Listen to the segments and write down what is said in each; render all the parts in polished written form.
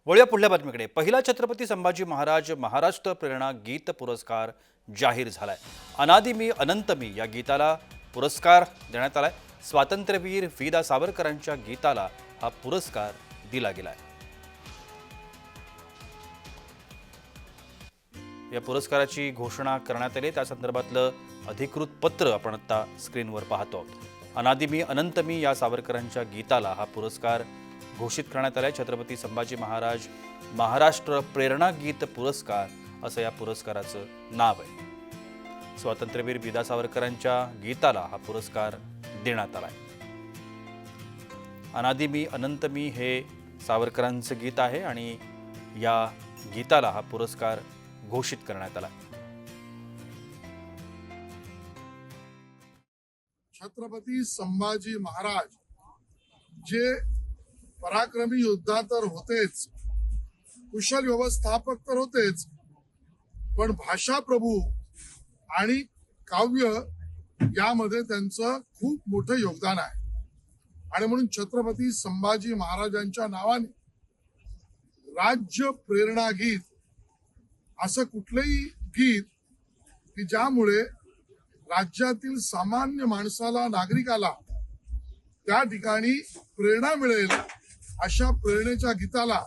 वळूया पुढल्या बातमीकडे. पहिला छत्रपती संभाजी महाराज महाराष्ट्र प्रेरणा गीत पुरस्कार जाहीर झालाय. अनादि मी अनंत मी या गीताला पुरस्कार देण्यात आलाय. स्वातंत्र्यवीर वीदा सावरकरांच्या गीताला हा पुरस्कार दिला गेलाय. या पुरस्काराची घोषणा करण्यात आली. त्या संदर्भातलं अधिकृत पत्र आपण आता स्क्रीनवर पाहतो आहोत. अनादि मी अनंत मी या सावरकरांच्या गीताला हा पुरस्कार घोषित करण्यात आलाय. छत्रपती संभाजी महाराज महाराष्ट्र प्रेरणा गीत पुरस्कार असं या पुरस्काराचं नाव आहे. स्वातंत्र्यवीर वीदा सावरकरांच्या गीताला हा पुरस्कार देण्यात आलाय. अनादि मी अनंत मी हे सावरकरांचं गीत आहे आणि या गीताला हा पुरस्कार घोषित करण्यात आला. छत्रपती संभाजी महाराज जे पराक्रमी योद्धा तर होतेच, कुशल व्यवस्थापक तर होतेच, पण भाषा प्रभू आणि काव्य यामध्ये त्यांचं खूप मोठं योगदान आहे. आणि म्हणून छत्रपती संभाजी महाराजांच्या नावाने राज्य प्रेरणा गीत असं कुठलंही गीत की ज्यामुळे राज्यातील सामान्य माणसाला, नागरिकाला त्या ठिकाणी प्रेरणा मिळेल, अशा प्रेरणेच्या गीताला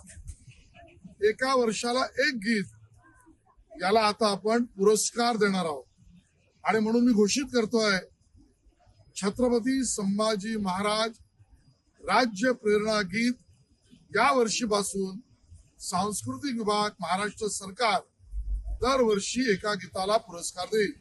एका वर्षाला एक गीत याला आता आपण पुरस्कार देणार आहोत. आणि म्हणून मी घोषित करतोय, छत्रपती संभाजी महाराज राज्य प्रेरणा गीत या वर्षीपासून सांस्कृतिक विभाग, महाराष्ट्र सरकार दरवर्षी एका गीताला पुरस्कार देईल.